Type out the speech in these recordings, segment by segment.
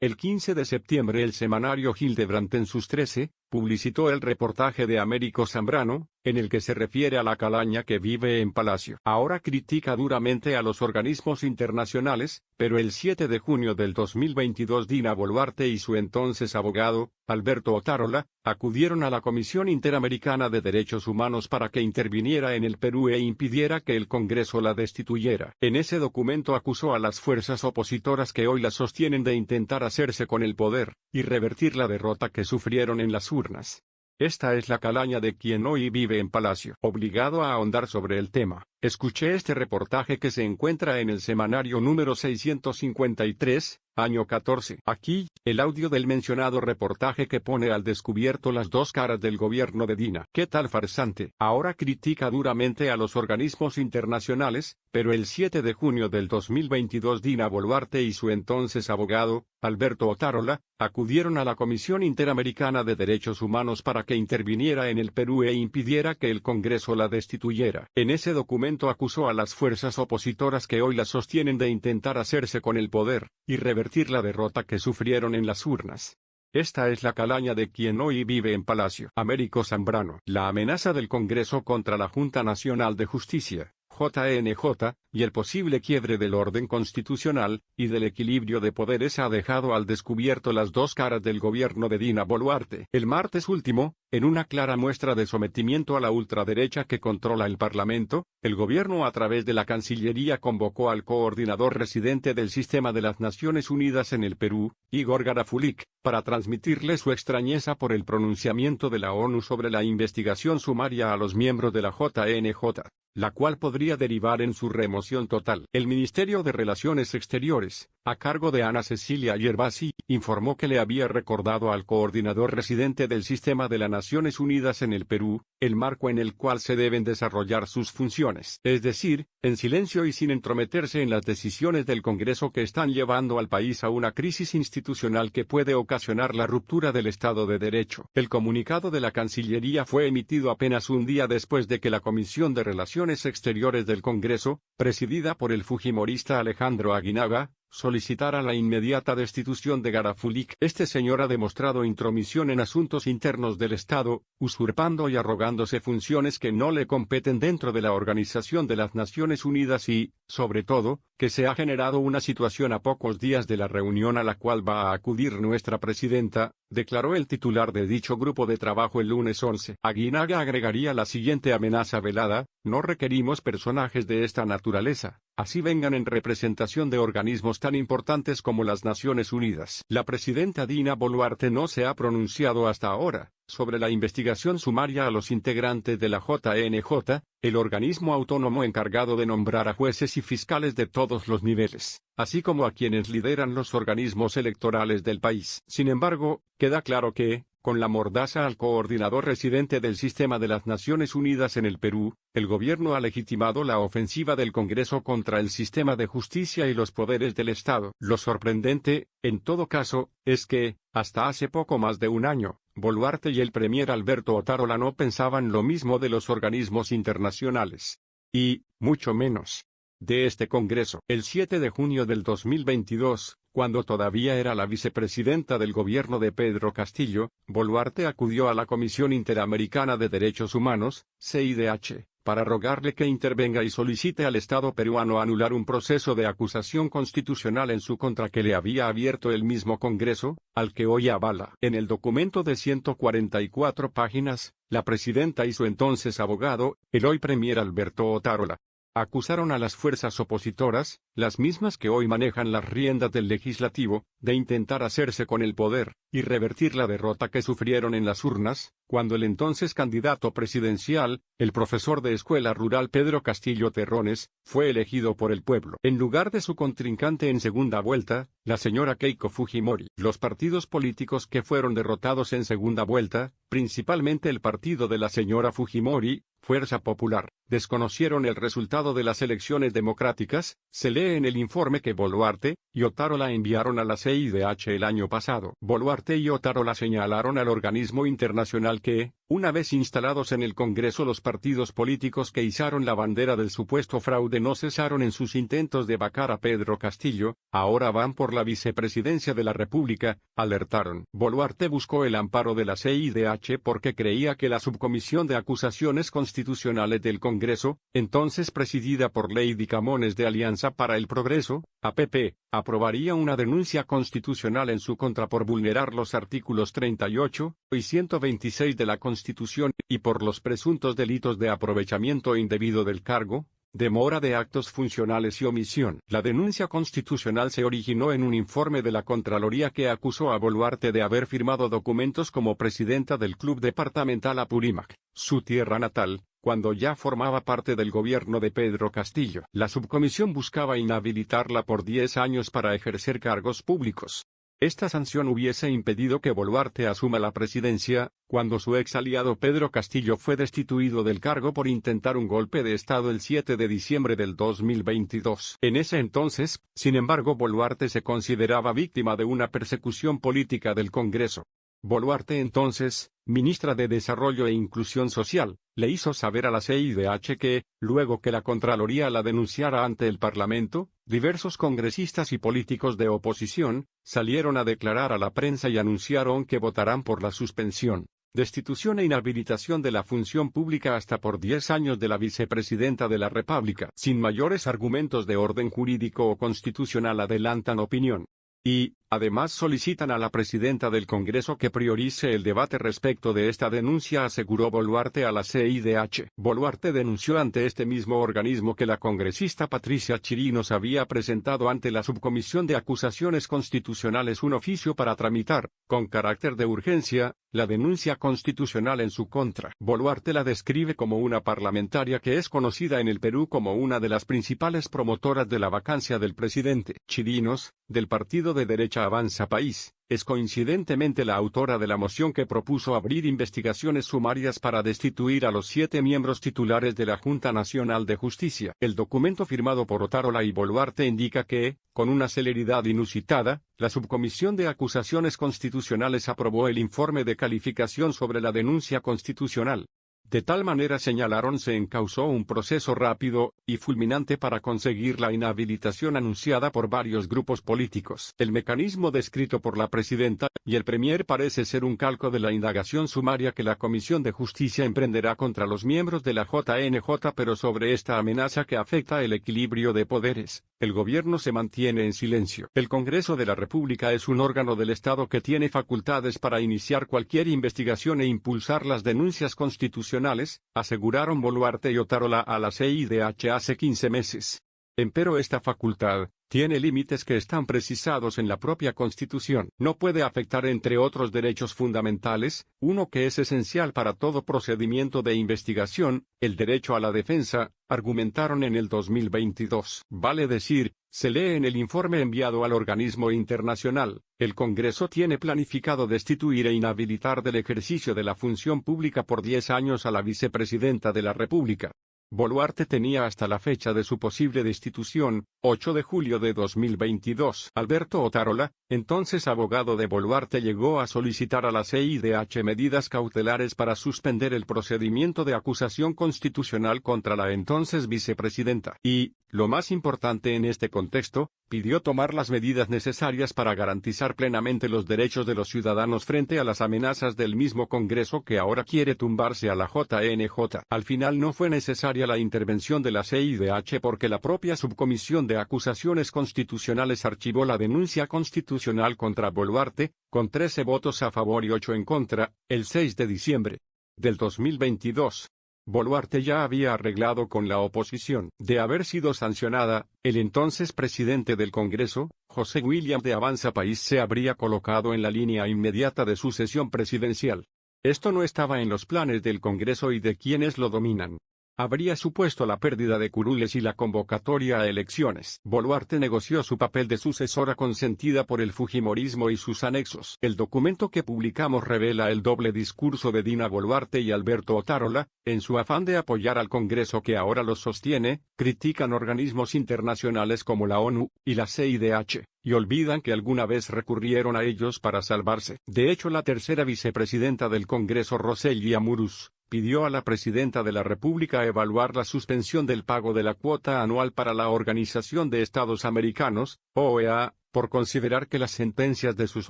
El 15 de septiembre el semanario Hildebrand en sus 13, publicitó el reportaje de Américo Zambrano, en el que se refiere a la calaña que vive en Palacio. Ahora critica duramente a los organismos internacionales, pero el 7 de junio del 2022 Dina Boluarte y su entonces abogado, Alberto Otárola, acudieron a la Comisión Interamericana de Derechos Humanos para que interviniera en el Perú e impidiera que el Congreso la destituyera. En ese documento acusó a las fuerzas opositoras que hoy la sostienen de intentar hacerse con el poder, y revertir la derrota que sufrieron en las urnas. Esta es la calaña de quien hoy vive en Palacio. Obligado a ahondar sobre el tema, escuché este reportaje que se encuentra en el semanario número 653, año 14. Aquí, el audio del mencionado reportaje que pone al descubierto las dos caras del gobierno de Dina. ¿Qué tal farsante? Ahora critica duramente a los organismos internacionales, pero el 7 de junio del 2022 Dina Boluarte y su entonces abogado, Alberto Otárola, acudieron a la Comisión Interamericana de Derechos Humanos para que interviniera en el Perú e impidiera que el Congreso la destituyera. En ese documento acusó a las fuerzas opositoras que hoy la sostienen de intentar hacerse con el poder, y revertir la derrota que sufrieron en las urnas. Esta es la calaña de quien hoy vive en Palacio. Américo Zambrano. La amenaza del Congreso contra la Junta Nacional de Justicia, JNJ, y el posible quiebre del orden constitucional, y del equilibrio de poderes ha dejado al descubierto las dos caras del gobierno de Dina Boluarte. El martes último, en una clara muestra de sometimiento a la ultraderecha que controla el Parlamento, el gobierno a través de la Cancillería convocó al coordinador residente del Sistema de las Naciones Unidas en el Perú, Igor Garafulik, para transmitirle su extrañeza por el pronunciamiento de la ONU sobre la investigación sumaria a los miembros de la JNJ, la cual podría derivar en su remoción total. El Ministerio de Relaciones Exteriores, a cargo de Ana Cecilia Yerbasi, informó que le había recordado al coordinador residente del Sistema de las Naciones Unidas en el Perú, el marco en el cual se deben desarrollar sus funciones. Es decir, en silencio y sin entrometerse en las decisiones del Congreso que están llevando al país a una crisis institucional que puede ocasionar la ruptura del Estado de Derecho. El comunicado de la Cancillería fue emitido apenas un día después de que la Comisión de Relaciones Exteriores del Congreso, presidida por el fujimorista Alejandro Aguinaga, solicitara la inmediata destitución de Garafulik. Este señor ha demostrado intromisión en asuntos internos del Estado, usurpando y arrogándose funciones que no le competen dentro de la Organización de las Naciones Unidas y, sobre todo, que se ha generado una situación a pocos días de la reunión a la cual va a acudir nuestra presidenta, declaró el titular de dicho grupo de trabajo el lunes 11. Aguinaga agregaría la siguiente amenaza velada: no requerimos personajes de esta naturaleza, así vengan en representación de organismos tan importantes como las Naciones Unidas. La presidenta Dina Boluarte no se ha pronunciado hasta ahora sobre la investigación sumaria a los integrantes de la JNJ, el organismo autónomo encargado de nombrar a jueces y fiscales de todos los niveles, así como a quienes lideran los organismos electorales del país. Sin embargo, queda claro que, con la mordaza al coordinador residente del Sistema de las Naciones Unidas en el Perú, el gobierno ha legitimado la ofensiva del Congreso contra el sistema de justicia y los poderes del Estado. Lo sorprendente, en todo caso, es que, hasta hace poco más de un año, Boluarte y el premier Alberto Otárola no pensaban lo mismo de los organismos internacionales. Y, mucho menos, de este Congreso. El 7 de junio del 2022, cuando todavía era la vicepresidenta del gobierno de Pedro Castillo, Boluarte acudió a la Comisión Interamericana de Derechos Humanos, CIDH, para rogarle que intervenga y solicite al Estado peruano anular un proceso de acusación constitucional en su contra que le había abierto el mismo Congreso, al que hoy avala. En el documento de 144 páginas, la presidenta y su entonces abogado, el hoy premier Alberto Otárola, acusaron a las fuerzas opositoras, las mismas que hoy manejan las riendas del legislativo, de intentar hacerse con el poder, y revertir la derrota que sufrieron en las urnas, cuando el entonces candidato presidencial, el profesor de escuela rural Pedro Castillo Terrones, fue elegido por el pueblo, en lugar de su contrincante en segunda vuelta, la señora Keiko Fujimori. Los partidos políticos que fueron derrotados en segunda vuelta, principalmente el partido de la señora Fujimori, Fuerza Popular, desconocieron el resultado de las elecciones democráticas, se lee en el informe que Boluarte y Otárola enviaron a la CIDH el año pasado. Boluarte y Otárola señalaron al organismo internacional que, Una vez instalados en el Congreso, los partidos políticos que izaron la bandera del supuesto fraude no cesaron en sus intentos de vacar a Pedro Castillo. Ahora van por la vicepresidencia de la República, alertaron. Boluarte buscó el amparo de la CIDH porque creía que la Subcomisión de Acusaciones Constitucionales del Congreso, entonces presidida por Lady Camones de Alianza para el Progreso, APP, aprobaría una denuncia constitucional en su contra por vulnerar los artículos 38 y 126 de la Constitución, y por los presuntos delitos de aprovechamiento indebido del cargo, demora de actos funcionales y omisión. La denuncia constitucional se originó en un informe de la Contraloría que acusó a Boluarte de haber firmado documentos como presidenta del Club Departamental Apurímac, su tierra natal, cuando ya formaba parte del gobierno de Pedro Castillo. La subcomisión buscaba inhabilitarla por 10 años para ejercer cargos públicos. Esta sanción hubiese impedido que Boluarte asuma la presidencia, cuando su ex aliado Pedro Castillo fue destituido del cargo por intentar un golpe de Estado el 7 de diciembre del 2022. En ese entonces, sin embargo, Boluarte se consideraba víctima de una persecución política del Congreso. Boluarte, entonces, ministra de Desarrollo e Inclusión Social, le hizo saber a la CIDH que, luego que la Contraloría la denunciara ante el Parlamento, diversos congresistas y políticos de oposición salieron a declarar a la prensa y anunciaron que votarán por la suspensión, destitución e inhabilitación de la función pública hasta por 10 años de la vicepresidenta de la República. Sin mayores argumentos de orden jurídico o constitucional adelantan opinión. Y, además, solicitan a la presidenta del Congreso que priorice el debate respecto de esta denuncia, aseguró Boluarte a la CIDH. Boluarte denunció ante este mismo organismo que la congresista Patricia Chirinos había presentado ante la Subcomisión de Acusaciones Constitucionales un oficio para tramitar, con carácter de urgencia, la denuncia constitucional en su contra. Boluarte la describe como una parlamentaria que es conocida en el Perú como una de las principales promotoras de la vacancia del presidente. Chirinos, del partido de derecha Avanza País, es coincidentemente la autora de la moción que propuso abrir investigaciones sumarias para destituir a los 7 miembros titulares de la Junta Nacional de Justicia. El documento firmado por Otárola y Boluarte indica que, con una celeridad inusitada, la Subcomisión de Acusaciones Constitucionales aprobó el informe de calificación sobre la denuncia constitucional. De tal manera, señalaron, se encauzó un proceso rápido y fulminante para conseguir la inhabilitación anunciada por varios grupos políticos. El mecanismo descrito por la presidenta y el premier parece ser un calco de la indagación sumaria que la Comisión de Justicia emprenderá contra los miembros de la JNJ, pero sobre esta amenaza que afecta el equilibrio de poderes, el gobierno se mantiene en silencio. El Congreso de la República es un órgano del Estado que tiene facultades para iniciar cualquier investigación e impulsar las denuncias constitucionales, aseguraron Boluarte y Otárola a la CIDH hace 15 meses. Empero esta facultad tiene límites que están precisados en la propia Constitución. No puede afectar, entre otros derechos fundamentales, uno que es esencial para todo procedimiento de investigación, el derecho a la defensa, argumentaron en el 2022. Vale decir, se lee en el informe enviado al organismo internacional, el Congreso tiene planificado destituir e inhabilitar del ejercicio de la función pública por 10 años a la vicepresidenta de la República. Boluarte tenía hasta la fecha de su posible destitución, 8 de julio de 2022. Alberto Otárola, entonces abogado de Boluarte, llegó a solicitar a la CIDH medidas cautelares para suspender el procedimiento de acusación constitucional contra la entonces vicepresidenta. Y, lo más importante en este contexto, pidió tomar las medidas necesarias para garantizar plenamente los derechos de los ciudadanos frente a las amenazas del mismo Congreso que ahora quiere tumbarse a la JNJ. Al final no fue necesaria la intervención de la CIDH porque la propia Subcomisión de Acusaciones Constitucionales archivó la denuncia constitucional contra Boluarte, con 13 votos a favor y 8 en contra, el 6 de diciembre del 2022. Boluarte ya había arreglado con la oposición. De haber sido sancionada, el entonces presidente del Congreso, José William de Avanza País, se habría colocado en la línea inmediata de sucesión presidencial. Esto no estaba en los planes del Congreso y de quienes lo dominan. habría supuesto la pérdida de curules y la convocatoria a elecciones. Boluarte negoció su papel de sucesora consentida por el fujimorismo y sus anexos. El documento que publicamos revela el doble discurso de Dina Boluarte y Alberto Otárola. En su afán de apoyar al Congreso que ahora los sostiene, critican organismos internacionales como la ONU y la CIDH, y olvidan que alguna vez recurrieron a ellos para salvarse. De hecho, la tercera vicepresidenta del Congreso, Rosely Amuruz, pidió a la presidenta de la República evaluar la suspensión del pago de la cuota anual para la Organización de Estados Americanos, OEA, por considerar que las sentencias de sus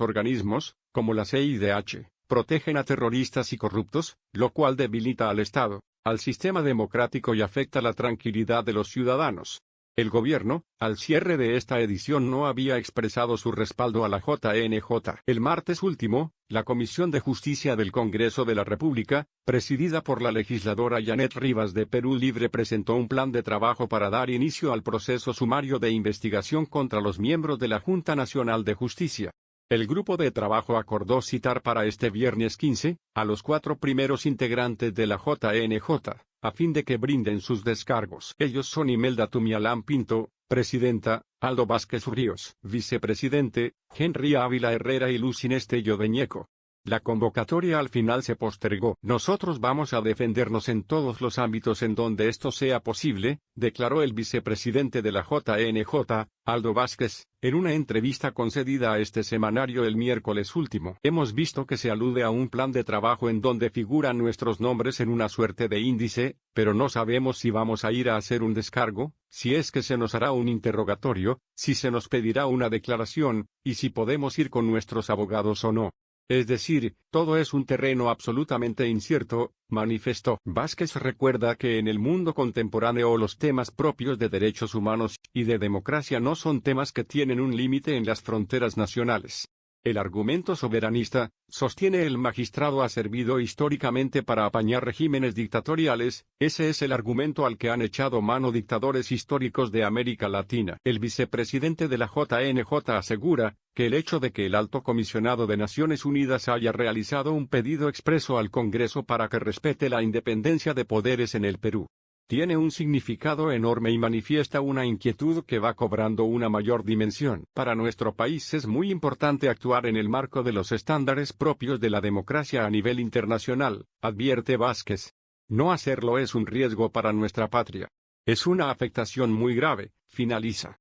organismos, como la CIDH, protegen a terroristas y corruptos, lo cual debilita al Estado, al sistema democrático y afecta la tranquilidad de los ciudadanos. El gobierno, al cierre de esta edición, no había expresado su respaldo a la JNJ. El martes último, la Comisión de Justicia del Congreso de la República, presidida por la legisladora Janet Rivas de Perú Libre, presentó un plan de trabajo para dar inicio al proceso sumario de investigación contra los miembros de la Junta Nacional de Justicia. El grupo de trabajo acordó citar para este viernes 15, a los 4 primeros integrantes de la JNJ, a fin de que brinden sus descargos. Ellos son Imelda Tumialán Pinto, presidenta; Aldo Vázquez Ríos, vicepresidente; Henry Ávila Herrera y Luz Inés Tello de Ñeco. La convocatoria al final se postergó. Nosotros vamos a defendernos en todos los ámbitos en donde esto sea posible, declaró el vicepresidente de la JNJ, Aldo Vázquez, en una entrevista concedida a este semanario el miércoles último. Hemos visto que se alude a un plan de trabajo en donde figuran nuestros nombres en una suerte de índice, pero no sabemos si vamos a ir a hacer un descargo, si es que se nos hará un interrogatorio, si se nos pedirá una declaración, y si podemos ir con nuestros abogados o no. Es decir, todo es un terreno absolutamente incierto, manifestó. Vázquez recuerda que en el mundo contemporáneo los temas propios de derechos humanos y de democracia no son temas que tienen un límite en las fronteras nacionales. El argumento soberanista, sostiene el magistrado, ha servido históricamente para apañar regímenes dictatoriales. Ese es el argumento al que han echado mano dictadores históricos de América Latina. El vicepresidente de la JNJ asegura que el hecho de que el Alto Comisionado de Naciones Unidas haya realizado un pedido expreso al Congreso para que respete la independencia de poderes en el Perú tiene un significado enorme y manifiesta una inquietud que va cobrando una mayor dimensión. Para nuestro país es muy importante actuar en el marco de los estándares propios de la democracia a nivel internacional, advierte Vázquez. No hacerlo es un riesgo para nuestra patria. Es una afectación muy grave, finaliza.